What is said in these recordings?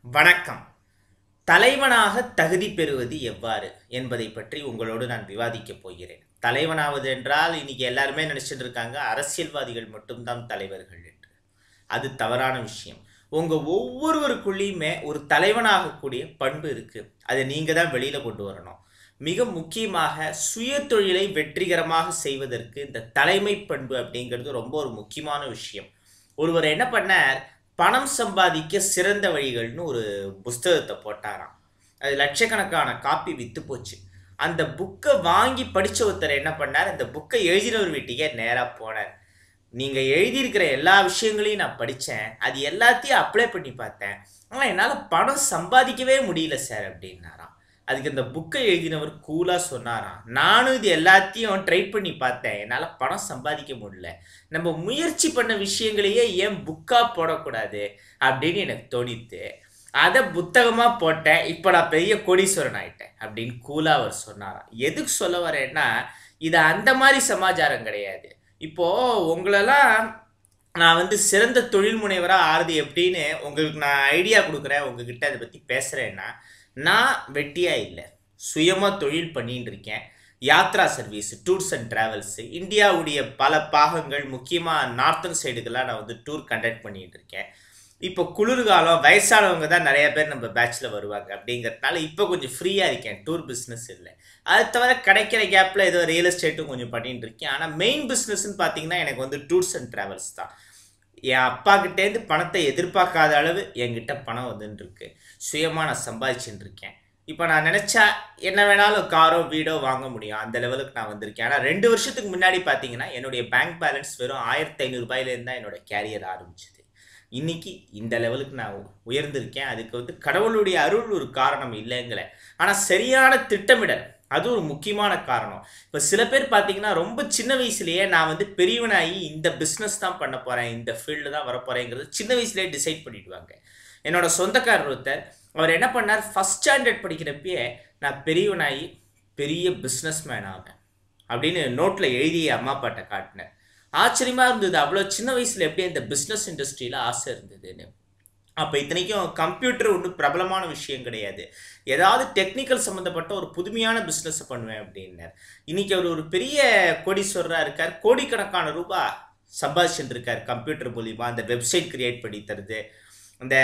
வணக்கம். தலைவனாக தகுதி பெறுவது எவ்வாறு என்பதை பற்றி உங்களோடு நான் விவாதிக்கப் போகிறேன். தலைவனாவது என்றால் இன்னைக்கு எல்லாருமே நினைச்சிட்டு இருக்காங்க அரசியல்வாதிகள் மட்டும்தான் தலைவர்கள் என்று. அது தவறான விஷயம். உங்க ஒவ்வொருவருக்குள்ளேயுமே ஒரு தலைவனாகக்கூடிய பண்பு இருக்கு. அதை நீங்க தான் வெளியில கொண்டு வரணும். மிக முக்கியமாக சுய தொழிலை வெற்றிகரமாக செய்வதற்கு இந்த தலைமை பண்பு அப்படிங்கிறது ரொம்ப ஒரு முக்கியமான விஷயம். ஒருவர் என்ன பண்ணார், பணம் சம்பாதிக்க சிறந்த வழிகள்னு ஒரு புஸ்தகத்தை போட்டாராம். அது லட்சக்கணக்கான காப்பி வித்து போச்சு. அந்த புக்கை வாங்கி படிச்ச ஒருத்தர் என்ன பண்ணார், அந்த புக்கை எழுதினவர் வீட்டுக்கே நேராக போனார். நீங்க எழுதியிருக்கிற எல்லா விஷயங்களையும் நான் படித்தேன், அது எல்லாத்தையும் அப்ளை பண்ணி பார்த்தேன், ஆனால் என்னால் பணம் சம்பாதிக்கவே முடியல சார் அப்படின்னாராம். அதுக்கு இந்த புக்கை எழுதினவர் கூலாக சொன்னாராம், நானும் இது எல்லாத்தையும் ட்ரை பண்ணி பார்த்தேன், என்னால் பணம் சம்பாதிக்க முடியல. நம்ம முயற்சி பண்ண விஷயங்களையே ஏன் புக்காக போடக்கூடாது அப்படின்னு எனக்கு தோணித்து. அதை புத்தகமாக போட்டேன், இப்போ நான் பெரிய கோடீஸ்வரன் ஆயிட்டேன் அப்படின்னு கூலாக அவர் சொன்னாராம். எதுக்கு சொல்ல வரேன்னா, இது அந்த மாதிரி சமாச்சாரம் கிடையாது. இப்போது உங்களெல்லாம் நான் சிறந்த தொழில் முனைவராக ஆறுது எப்படின்னு உங்களுக்கு நான் ஐடியா கொடுக்குறேன், உங்ககிட்ட அதை பற்றி பேசுகிறேன்னா, நான் வெட்டியாக இல்லை, சுயமாக தொழில் பண்ணின்னு இருக்கேன். Yatra service, tours and travels, இந்தியாவுடைய பல பாகங்கள், முக்கியமாக நார்த்தன் சைடுக்கெல்லாம் நான் டூர் கண்டக்ட் பண்ணிகிட்டு இருக்கேன். இப்போ குளிர்காலம், வயசானவங்க தான் நிறைய பேர் நம்ம பேட்சில் வருவாங்க. அப்படிங்கிறதுனால இப்போ கொஞ்சம் ஃப்ரீயாக இருக்கேன், டூர் பிஸ்னஸ் இல்லை. அது தவிர கிடைக்கிற கேப்பில் ஏதோ ரியல் எஸ்டேட்டும் கொஞ்சம் பண்ணிட்டு இருக்கேன். ஆனால் மெயின் பிஸ்னஸ்ன்னு பார்த்தீங்கன்னா எனக்கு டூர்ஸ் அண்ட் ட்ராவல்ஸ் தான். என் அப்பா கிட்டேருந்து பணத்தை எதிர்பார்க்காத அளவு என்கிட்ட பணம் வந்துருக்கு. சுயமாக நான் சம்பாதிச்சுட்டு இருக்கேன். இப்போ நான் நினச்சா என்ன வேணாலும் காரோ வீடோ வாங்க முடியும், அந்த லெவலுக்கு நான் வந்திருக்கேன். ஆனால் 2 வருஷத்துக்கு முன்னாடி பார்த்தீங்கன்னா என்னுடைய பேங்க் பேலன்ஸ் வெறும் 1500 ரூபாயிலேருந்து தான் என்னோட கேரியர் ஆரம்பிச்சது. இன்னைக்கு இந்த லெவலுக்கு நான் உயர்ந்திருக்கேன். அதுக்கு கடவுளுடைய அருள் ஒரு காரணம் இல்லைங்கள, ஆனால் சரியான திட்டமிடல் அது ஒரு முக்கியமான காரணம். இப்போ சில பேர் பார்த்தீங்கன்னா ரொம்ப சின்ன வயசுலேயே நான் பெரியவனாகி இந்த பிஸ்னஸ் தான் பண்ண போகிறேன், இந்த ஃபீல்டு தான் வரப்போகிறேங்கிறது சின்ன வயசுலேயே டிசைட் பண்ணிடுவாங்க. என்னோட சொந்தக்காரர் ஒருத்தர், அவர் என்ன பண்ணார், ஃபஸ்ட் ஸ்டாண்டர்ட் படிக்கிறப்பயே நான் பெரியவனாகி பெரிய பிஸ்னஸ் மேன் ஆவேன் அப்படின்னு நோட்டில் எழுதி அம்மா அப்பாட்ட காட்டினேன். ஆச்சரியமாக இருந்தது, அவ்வளோ சின்ன வயசில் எப்படி இந்த பிஸ்னஸ் இண்டஸ்ட்ரியில் ஆசை இருந்ததுன்னு. அப்போ இத்தனைக்கும் கம்ப்யூட்டர் ஒன்றும் பிரபலமான விஷயம் கிடையாது, ஏதாவது டெக்னிக்கல் சம்மந்தப்பட்ட ஒரு புதுமையான பிஸ்னஸை பண்ணுவேன் அப்படின்னார். இன்றைக்கி அவர் ஒரு பெரிய கோடீஸ்வரராக இருக்கார், கோடிக்கணக்கான ரூபாய் சம்பாதிச்சுட்டு இருக்கார் கம்ப்யூட்டர் மூலிமா. அந்த வெப்சைட் கிரியேட் பண்ணி தருது, அந்த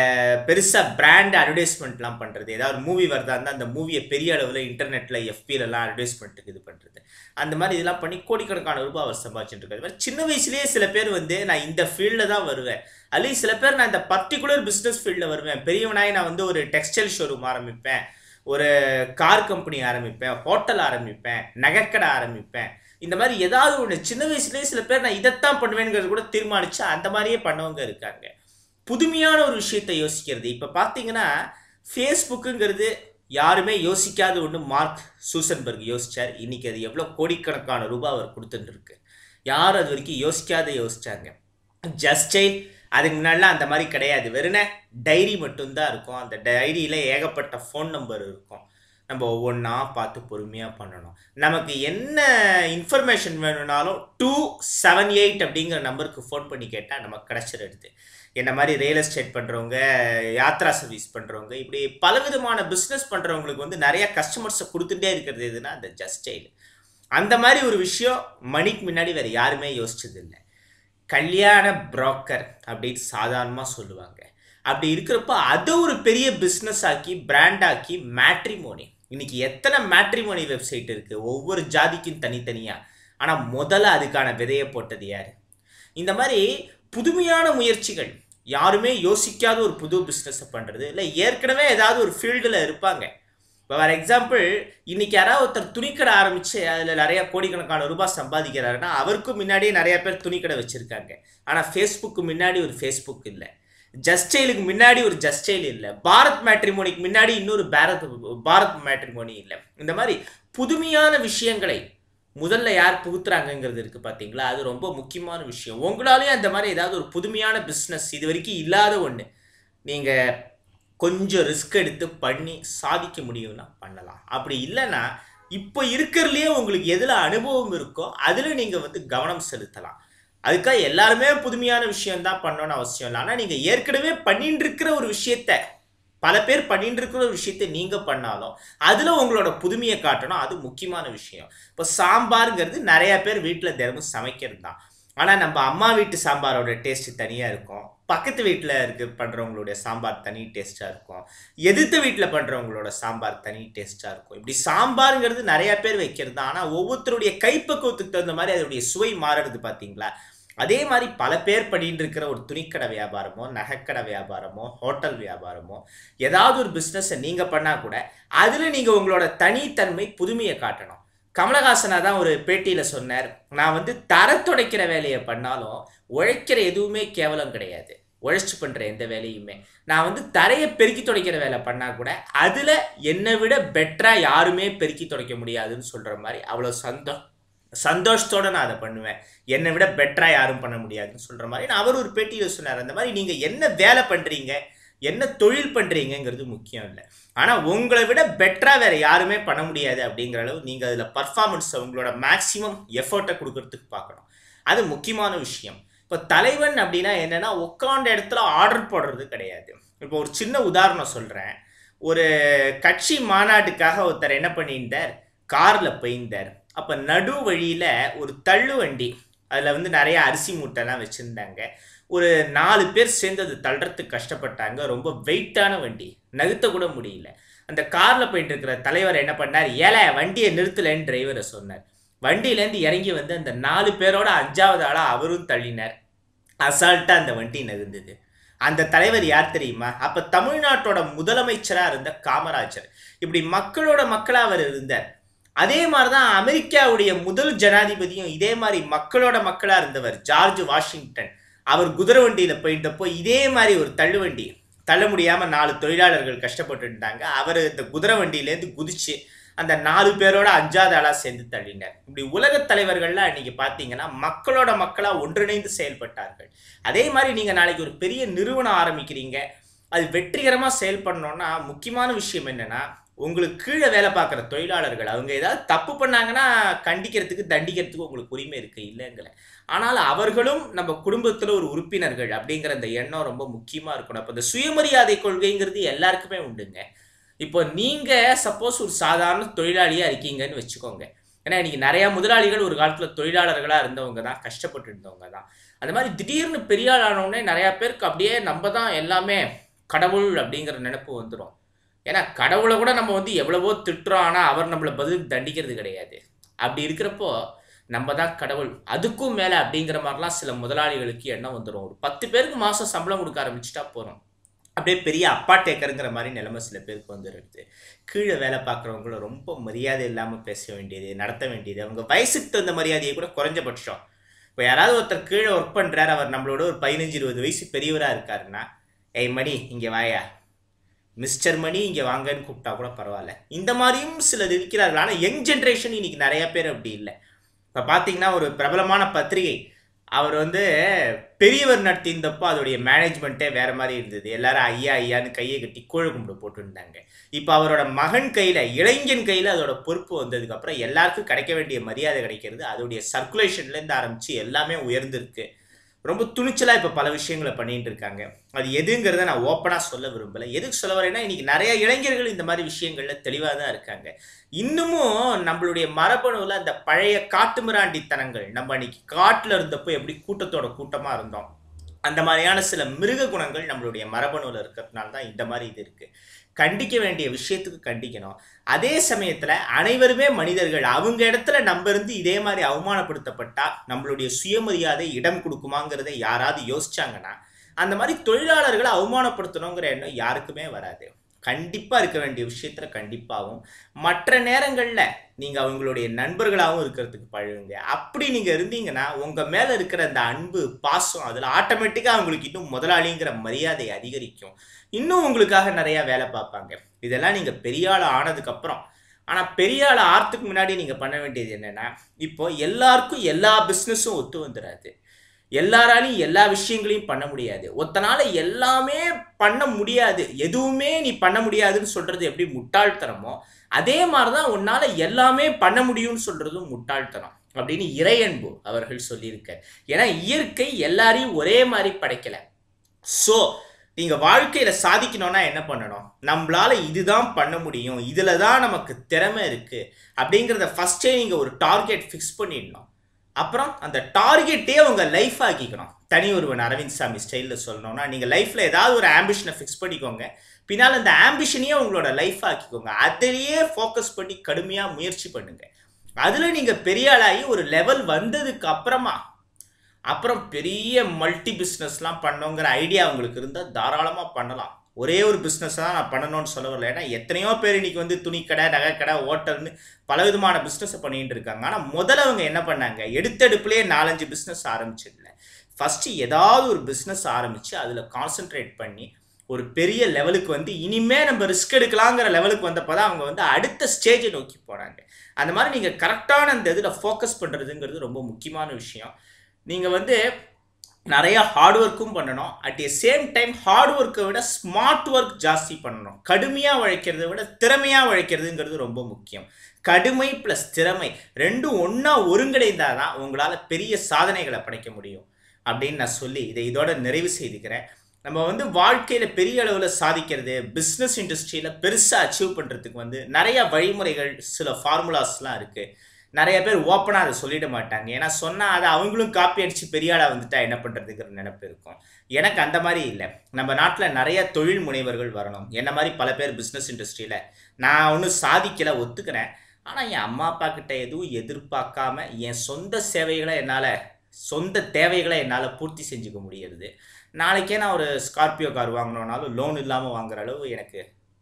பெருசாக பிராண்ட் அட்வர்டைஸ்மெண்ட்லாம் பண்ணுறது, ஏதாவது மூவி வருதா இருந்தால் அந்த மூவியை பெரிய அளவில் இன்டர்நெட்டில் எஃபிலெலாம் அட்வர்டைஸ்மெண்ட்டுக்கு இது பண்ணுறது, அந்த மாதிரி இதெல்லாம் பண்ணி கோடிக்கணக்கான ரூபாய் அவர் சம்பாதிச்சுட்டு இருக்காரு. சின்ன வயசுலேயே சில பேர் நான் இந்த ஃபீல்டில் தான் வருவேன், அதுலேயும் சில பேர் நான் இந்த பர்டிகுலர் பிஸ்னஸ் ஃபீல்டில் வருவேன், பெரியவனாய் நான் ஒரு டெக்ஸ்டைல் ஷோரூம் ஆரம்பிப்பேன், ஒரு கார் கம்பெனி ஆரம்பிப்பேன், ஹோட்டல் ஆரம்பிப்பேன், நகைக்கடை ஆரம்பிப்பேன், இந்த மாதிரி ஏதாவது ஒன்று சின்ன வயசுலேயே சில பேர் நான் இதைத்தான் பண்ணுவேங்கிறது கூட தீர்மானித்து அந்த மாதிரியே பண்ணவங்க இருக்காங்க. புதுமையான ஒரு விஷயத்தை யோசிக்கிறது. இப்போ பார்த்தீங்கன்னா ஃபேஸ்புக்குங்கிறது யாருமே யோசிக்காத ஒன்று, மார்க் சூசன்பர்க் யோசிச்சார். இன்றைக்கி அது எவ்வளோ கோடிக்கணக்கான ரூபாய் அவர் கொடுத்துட்டுருக்கு. யார் அது வரைக்கும் யோசிச்சாங்க. ஜஸ்டைல் அதுக்கு முன்னாடிலாம் அந்த மாதிரி கிடையாது, வெறும் டைரி மட்டும்தான் இருக்கும். அந்த டைரியில் ஏகப்பட்ட ஃபோன் நம்பர் இருக்கும், நம்ம ஒவ்வொன்றா பார்த்து பொறுமையாக பண்ணணும். நமக்கு என்ன இன்ஃபர்மேஷன் வேணும்னாலும் 278 அப்படிங்கிற நம்பருக்கு ஃபோன் பண்ணி கேட்டால் நமக்கு கிடச்சிடுது. என்ன மாதிரி ரியல் எஸ்டேட் பண்ணுறவங்க, யாத்ரா சர்வீஸ் பண்ணுறவங்க, இப்படி பலவிதமான பிஸ்னஸ் பண்ணுறவங்களுக்கு நிறையா கஸ்டமர்ஸை கொடுத்துட்டே இருக்கிறது எதுனா அந்த ஜஸ்டைல். அந்த மாதிரி ஒரு விஷயம் மணிக்கு முன்னாடி வேறு யாருமே யோசிச்சதில்லை. கல்யாண புரோக்கர் அப்படின்னு சாதாரணமாக சொல்லுவாங்க. அப்படி இருக்கிறப்ப அதை ஒரு பெரிய பிஸ்னஸ் ஆக்கி பிராண்ட் ஆக்கி மேட்ரிமோனி, இன்னைக்கு எத்தனை மேட்ரிமோனி வெப்சைட் இருக்குது, ஒவ்வொரு ஜாதிக்கும் தனித்தனியாக. ஆனால் முதல்ல அதுக்கான விதையை போட்டது யார்? இந்த மாதிரி புதுமையான முயற்சிகள், யாருமே யோசிக்காத ஒரு புது பிஸ்னஸை பண்ணுறது, இல்லை ஏற்கனவே ஏதாவது ஒரு ஃபீல்டில் இருப்பாங்க. இப்போ ஃபார் எக்ஸாம்பிள் இன்றைக்கி யாராவது ஒருத்தர் துணிக்கடை ஆரம்பித்து அதில் நிறையா கோடிக்கணக்கான ரூபாய் சம்பாதிக்கிறாருன்னா அவருக்கும் முன்னாடியே நிறையா பேர் துணிக்கடை வச்சுருக்காங்க. ஆனால் ஃபேஸ்புக்கு முன்னாடி ஒரு ஃபேஸ்புக் இல்லை, ஜஸ்டைலுக்கு முன்னாடி ஒரு ஜஸ்டைல் இல்லை, பாரத் மேட்ரிமோனிக்கு முன்னாடி இன்னொரு பாரத் மேட்ரிமோனி இல்லை. இந்த மாதிரி புதுமையான விஷயங்களை முதல்ல யார் புகுத்துறாங்கங்கிறது இருக்குது பார்த்தீங்களா, அது ரொம்ப முக்கியமான விஷயம். உங்களாலேயும் அந்த மாதிரி ஏதாவது ஒரு புதுமையான பிஸ்னஸ், இது வரைக்கும் இல்லாத ஒன்று, நீங்கள் கொஞ்சம் ரிஸ்க் எடுத்து பண்ணி சாதிக்க முடியும்னா பண்ணலாம். அப்படி இல்லைன்னா இப்போ இருக்கிறதுலையே உங்களுக்கு எதில் அனுபவம் இருக்கோ அதில் நீங்கள் கவனம் செலுத்தலாம். அதுக்காக எல்லாருமே புதுமையான விஷயம்தான் பண்ணணும்னு அவசியம் இல்லை. ஆனால் நீங்கள் ஏற்கனவே பண்ணிட்டு இருக்கிற ஒரு விஷயத்த பல பேர் பண்ணிட்டு இருக்கிற ஒரு விஷயத்தை நீங்க பண்ணாலும் அதுல உங்களோட புதுமையை காட்டணும். அது முக்கியமான விஷயம். இப்போ சாம்பாருங்கிறது நிறைய பேர் வீட்டில் தினமும் சமைக்கிறது தான். ஆனா நம்ம அம்மா வீட்டு சாம்பாரோட டேஸ்ட் தனியா இருக்கும். பக்கத்து வீட்டில் பண்றவங்களுடைய சாம்பார் தனி டேஸ்டா இருக்கும். எதிர்த்த வீட்டில் பண்றவங்களோட சாம்பார் தனி டேஸ்டா இருக்கும். இப்படி சாம்பாருங்கிறது நிறைய பேர் வைக்கிறது தான். ஆனா ஒவ்வொருத்தருடைய கைப்பக்குவத்துக்கு தகுந்த மாதிரி அதோடைய சுவை மாறுறது பாத்தீங்களா? அதே மாதிரி பல பேர் பண்ணிட்டு இருக்கிற ஒரு துணிக்கடை வியாபாரமோ, நகைக்கடை வியாபாரமோ, ஹோட்டல் வியாபாரமோ, ஏதாவது ஒரு பிஸ்னஸை நீங்க பண்ணா கூட அதுல நீங்க உங்களோட தனித்தன்மை புதுமையை காட்டணும். கமலஹாசனா தான் ஒரு பேட்டியில சொன்னார், நான் வந்து தர துடைக்கிற வேலையை பண்ணாலும் உழைக்கிற எதுவுமே கேவலம் கிடையாது. உழைச்சு பண்ற எந்த வேலையுமே நான் வந்து தரையை பெருக்கி துடைக்கிற வேலை பண்ணா கூட அதுல என்னை விட பெட்டரா யாருமே பெருக்கி துடைக்க முடியாதுன்னு சொல்ற மாதிரி அவ்வளவு சந்தோஷத்தோட நான் அதை பண்ணுவேன். என்னை விட பெட்டரா யாரும் பண்ண முடியாதுன்னு சொல்ற மாதிரி அவர் ஒரு பேட்டியில சொன்னார். அந்த மாதிரி நீங்க என்ன வேலை பண்றீங்க, என்ன தொழில் பண்றீங்கிறது முக்கியம் இல்லை. ஆனா உங்களை விட பெட்டரா வேற யாருமே பண்ண முடியாது அப்படிங்கிற அளவு நீங்க அதுல பர்ஃபார்மன்ஸ் உங்களோட மேக்சிமம் எஃபர்ட்டை கொடுக்கறதுக்கு பார்க்கணும். அது முக்கியமான விஷயம். இப்போ தலைவன் அப்படின்னா என்னன்னா உட்காண்ட இடத்துல ஆர்டர் போடுறது கிடையாது. இப்போ ஒரு சின்ன உதாரணம் சொல்றேன். ஒரு கட்சி மாநாட்டுக்காக ஒருத்தர் என்ன பண்ணியிருந்தார், கார்ல போயிருந்தார். அப்ப நடு வழியில ஒரு தள்ளு வண்டி, அதுல வந்து நிறைய அரிசி மூட்டைலாம் வச்சிருந்தாங்க. ஒரு 4 பேர் சேர்ந்து அது தள்ளுறதுக்கு கஷ்டப்பட்டாங்க. ரொம்ப வெயிட்டான வண்டி, நகர்த்த கூட முடியல. அந்த கார்ல போயிட்டு இருக்கிற தலைவர் என்ன பண்ணார், ஏழை வண்டியை நிறுத்தலன்னு டிரைவரை சொன்னார். வண்டியிலேருந்து இறங்கி வந்து அந்த 4 பேரோட 5வது ஆளா அவரும் தள்ளினார். அசால்ட்டா அந்த வண்டி நகர்ந்தது. அந்த தலைவர் யார் தெரியுமா? அப்ப தமிழ்நாட்டோட முதலமைச்சரா இருந்த காமராஜர். இப்படி மக்களோட மக்களா அவர் இருந்தார். அதே மாதிரிதான் அமெரிக்காவுடைய முதல் ஜனாதிபதியும் இதே மாதிரி மக்களோட மக்களா இருந்தவர் ஜார்ஜ் வாஷிங்டன். அவர் குதிரை வண்டியில போயிருந்தப்போ இதே மாதிரி ஒரு தள்ளுவண்டி தள்ள முடியாம 4 தொழிலாளர்கள் கஷ்டப்பட்டு இருந்தாங்க. அவர் இந்த குதிரை வண்டியிலேருந்து குதிச்சு அந்த 4 பேரோட 5வது ஆளா சேர்ந்து தள்ளினார். இப்படி உலக தலைவர்கள்லாம் இன்னைக்கு பாத்தீங்கன்னா மக்களோட மக்களா ஒன்றிணைந்து செயல்பட்டார்கள். அதே மாதிரி நீங்க நாளைக்கு ஒரு பெரிய நிறுவனம் ஆரம்பிக்கிறீங்க, அது வெற்றிகரமா செயல்படணும்னா முக்கியமான விஷயம் என்னன்னா, உங்களுக்கு கீழே வேலை பார்க்குற தொழிலாளர்கள் அவங்க ஏதாவது தப்பு பண்ணாங்கன்னா கண்டிக்கிறதுக்கு தண்டிக்கிறதுக்கு உங்களுக்கு உரிமை இருக்கு, இல்லைங்களே. ஆனால் அவர்களும் நம்ம குடும்பத்தில் ஒரு உறுப்பினர்கள் அப்படிங்கிற அந்த எண்ணம் ரொம்ப முக்கியமாக இருக்கணும். அப்போ இந்த சுயமரியாதை கொள்கைங்கிறது எல்லாருக்குமே உண்டுங்க. இப்போ நீங்கள் சப்போஸ் ஒரு சாதாரண தொழிலாளியாக இருக்கீங்கன்னு வச்சுக்கோங்க. ஏன்னா இன்னைக்கு நிறையா முதலாளிகள் ஒரு காலத்தில் தொழிலாளர்களாக இருந்தவங்க தான், கஷ்டப்பட்டு இருந்தவங்க தான். அந்த மாதிரி திடீர்னு பெரிய ஆள் ஆனவுடனே நிறையா பேருக்கு அப்படியே நம்ம தான் எல்லாமே கடவுள் அப்படிங்கிற நினைப்பு வந்துடும். ஏன்னா கடவுளை கூட நம்ம வந்து எவ்வளவோ திட்டுறோம், ஆனால் அவர் நம்மளை பதிலுக்கு தண்டிக்கிறது கிடையாது. அப்படி இருக்கிறப்போ நம்ம தான் கடவுள், அதுக்கும் மேலே அப்படிங்கிற மாதிரிலாம் சில முதலாளிகளுக்கு எண்ணம் வந்துடும். ஒரு 10 பேருக்கு மாதம் சம்பளம் கொடுக்க ஆரம்பிச்சுட்டா போகிறோம், அப்படியே பெரிய அப்பா டேக்கருங்கிற மாதிரி நிலைமை சில பேருக்கு வந்துடுது. கீழே வேலை பார்க்குறவங்கள ரொம்ப மரியாதை இல்லாமல் பேச வேண்டியது, நடத்த வேண்டியது, அவங்க வயசுக்கு தகுந்த மரியாதையை கூட குறைஞ்சபட்சம். இப்போ யாராவது ஒருத்தர் கீழே ஒர்க் பண்ணுறாரு, அவர் நம்மளோட ஒரு 15-20 வயசு பெரியவராக இருக்காருன்னா, ஏய் மணி இங்கே வாயா, மிஸ்டர் மணி இங்கே வாங்கன்னு கூப்பிட்டா கூட பரவாயில்ல. இந்த மாதிரியும் சிலர் இருக்கிறார்கள். ஆனால் யங் ஜென்ரேஷன் இன்னைக்கு நிறைய பேர் அப்படி இல்லை. இப்போ பார்த்தீங்கன்னா ஒரு பிரபலமான பத்திரிகை அவர் வந்து பெரியவர் நடத்தியிருந்தப்போ அதோடைய மேனேஜ்மெண்ட்டே வேற மாதிரி இருந்தது. எல்லாரும் ஐயா ஐயான்னு கையை கட்டி கூழ கும்பிடு போட்டுருந்தாங்க. இப்போ அவரோட மகன் கையில், இளைஞன் கையில் அதோட பொறுப்பு வந்ததுக்கப்புறம் எல்லாருக்கும் கிடைக்க வேண்டிய மரியாதை கிடைக்கிறது. அதோடைய சர்க்குலேஷன்லேருந்து ஆரம்பித்து எல்லாமே உயர்ந்திருக்கு. ரொம்ப துணிச்சலாக இப்போ பல விஷயங்களை பண்ணிட்டு இருக்காங்க. அது எதுங்கிறத நான் ஓப்பனாக சொல்ல விரும்பலை. எதுக்கு சொல்ல வரேன்னா, இன்னைக்கு நிறைய இளைஞர்கள் இந்த மாதிரி விஷயங்களில் தெளிவாக தான் இருக்காங்க. இன்னமும் நம்மளுடைய மரபணுவில் அந்த பழைய காட்டு மிராண்டித்தனங்கள், நம்ம அன்னைக்கு காட்டில் இருந்தப்போ எப்படி கூட்டத்தோட கூட்டமாக இருந்தோம், அந்த மாதிரியான சில மிருக குணங்கள் நம்மளுடைய மரபணுவில் இருக்கிறதுனால தான் இந்த மாதிரி இது இருக்குது. கண்டிக்க வேண்டிய விஷயத்துக்கு கண்டிக்கணும். அதே சமயத்தில் அனைவருமே மனிதர்கள். அவங்க இடத்துல நம்ம இருந்து இதே மாதிரி அவமானப்படுத்தப்பட்டா நம்மளுடைய சுயமரியாதை இடம் கொடுக்குமாங்கிறத யாராவது யோசிச்சாங்கன்னா, அந்த மாதிரி தொழிலாளர்களை அவமானப்படுத்தணுங்கிற எண்ணம் யாருக்குமே வராது. கண்டிப்பாக இருக்க வேண்டிய விஷயத்தில் கண்டிப்பாகவும், மற்ற நேரங்களில் நீங்கள் அவங்களுடைய நண்பர்களாகவும் இருக்கிறதுக்கு பழகுங்க. அப்படி நீங்கள் இருந்தீங்கன்னா உங்கள் மேலே இருக்கிற அந்த அன்பு, பாசம் அதில் ஆட்டோமேட்டிக்காக அவங்களுக்கு இன்னும் முதலாளிங்கிற மரியாதை அதிகரிக்கும். இன்னும் உங்களுக்காக நிறையா வேலை பார்ப்பாங்க. இதெல்லாம் நீங்கள் பெரிய ஆள் ஆனதுக்கப்புறம். ஆனால் பெரிய ஆள் ஆகிறதுக்கு முன்னாடி நீங்கள் பண்ண வேண்டியது என்னென்னா, இப்போ எல்லாருக்கும் எல்லா பிஸ்னஸும் ஒத்து வந்துடாது. எல்லாராலையும் எல்லா விஷயங்களையும் பண்ண முடியாது. ஒருத்தனால எல்லாமே பண்ண முடியாது, எதுவுமே நீ பண்ண முடியாதுன்னு சொல்றது எப்படி முட்டாள்தனமோ, அதே மாதிரிதான் உன்னால எல்லாமே பண்ண முடியும்னு சொல்றதும் முட்டாள்தனம் அப்படின்னு இறையன்பு அவர்கள் சொல்லியிருக்கார். ஏன்னா இயற்கை எல்லாரையும் ஒரே மாதிரி படைக்கல. ஸோ நீங்க வாழ்க்கையில சாதிக்கணும்னா என்ன பண்ணணும்? நம்மளால இதுதான் பண்ண முடியும், இதுல தான் நமக்கு திறமை இருக்கு அப்படிங்கிறத ஃபர்ஸ்டே நீங்க ஒரு டார்கெட் ஃபிக்ஸ் பண்ணிடணும். அப்புறம் அந்த டார்கெட்டே உங்க லைஃப் ஆக்கிக்கணும். தனி ஒருவன் அரவிந்த் சாமி ஸ்டைல்ல சொல்லணும்னா, நீங்க லைஃப்ல ஏதாவது ஒரு ஆம்பிஷனை ஃபிக்ஸ் பண்ணிக்கோங்க. பின்னால் அந்த ஆம்பிஷனையே உங்களோட லைஃப் ஆக்கிக்கோங்க. அதிலேயே ஃபோக்கஸ் பண்ணி கடுமையா முயற்சி பண்ணுங்க. அதுல நீங்க பெரிய ஆளாகி ஒரு லெவல் வந்ததுக்கு அப்புறம் பெரிய மல்டி பிஸ்னஸ்லாம் பண்ணோங்கிற ஐடியா உங்களுக்கு இருந்தால் தாராளமாக பண்ணலாம். ஒரே ஒரு பிஸ்னஸ் தான் நான் பண்ணணும்னு சொல்ல வரல. ஏன்னா எத்தனையோ பேர் இன்னைக்கு வந்து துணிக்கடை, நகைக்கடை, ஹோட்டல்னு பலவிதமான பிஸ்னஸை பண்ணிட்டு இருக்காங்க. ஆனால் முதல்ல அவங்க என்ன பண்ணாங்க? எடுத்தெடுப்புலேயே 4-5 பிஸ்னஸ் ஆரம்பிச்சதில்ல. ஃபஸ்ட்டு ஏதாவது ஒரு பிஸ்னஸ் ஆரம்பித்து அதில் கான்சென்ட்ரேட் பண்ணி ஒரு பெரிய லெவலுக்கு வந்து இனிமேல் நம்ம ரிஸ்க் எடுக்கலாங்கிற லெவலுக்கு வந்தப்போ தான் அவங்க வந்து அடுத்த ஸ்டேஜை நோக்கி போகிறாங்க. அந்த மாதிரி நீங்கள் கரெக்டான அந்த இதில் ஃபோக்கஸ் பண்ணுறதுங்கிறது ரொம்ப முக்கியமான விஷயம். நீங்கள் வந்து நிறைய ஹார்ட் ஒர்க்கும் பண்ணணும். At the same time hard ஒர்க்கை விட ஸ்மார்ட் ஒர்க் ஜாஸ்தி பண்ணணும். கடுமையாக உழைக்கிறத விட திறமையாக உழைக்கிறதுங்கிறது ரொம்ப முக்கியம். கடுமை ப்ளஸ் திறமை ரெண்டும் ஒன்றா ஒருங்கிணைந்தால் தான் உங்களால் பெரிய சாதனைகளை படைக்க முடியும் அப்படின்னு நான் சொல்லி இதோட நிறைவு செய்துக்கிறேன். நம்ம வந்து வாழ்க்கையில் பெரிய அளவில் சாதிக்கிறது, பிஸ்னஸ் இண்டஸ்ட்ரியில் பெருசாக அச்சீவ் பண்ணுறதுக்கு வந்து நிறைய வழிமுறைகள், சில ஃபார்முலாஸ்லாம் இருக்குது. நிறைய பேர் ஓப்பனாக அதை சொல்லிட மாட்டாங்க. ஏன்னா சொன்னால் அதை அவங்களும் காப்பி அடித்து பெரிய ஆளாக வந்துட்டா என்ன பண்ணுறதுங்கிற நினைப்பு இருக்கும். எனக்கு அந்த மாதிரி இல்லை. நம்ம நாட்டில் நிறைய தொழில் முனைவர்கள் வரணும். என்ன மாதிரி பல பேர் பிஸ்னஸ் இண்டஸ்ட்ரியில் நான் ஒன்றும் சாதிக்கலை, ஒத்துக்கிறேன். ஆனால் என் அம்மா அப்பா கிட்ட எதுவும் எதிர்பார்க்காம என் சொந்த தேவைகளை என்னால் பூர்த்தி செஞ்சுக்க முடியுது. நாளைக்கே நான் ஒரு ஸ்கார்பியோ கார் வாங்கினோனாலும் லோன் இல்லாமல் வாங்குற அளவு எனக்கு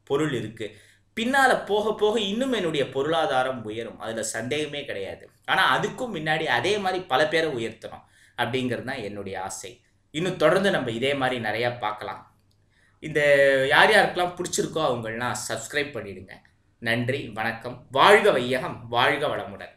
பொருள் இருக்குது. பின்னால் போக போக இன்னும் என்னுடைய பொருளாதாரம் உயரும், அதில் சந்தேகமே கிடையாது. ஆனால் அதுக்கும் முன்னாடி அதே மாதிரி பல பேரை உயர்த்தணும் அப்படிங்கிறது தான் என்னுடைய ஆசை. இன்னும் தொடர்ந்து நம்ம இதே மாதிரி நிறையா பார்க்கலாம். இந்த யார் யாருக்கெல்லாம் பிடிச்சிருக்கோ அவங்களாம் சப்ஸ்கிரைப் பண்ணிவிடுங்க. நன்றி, வணக்கம். வாழ்க வையகம், வாழ்க வளமுடன்.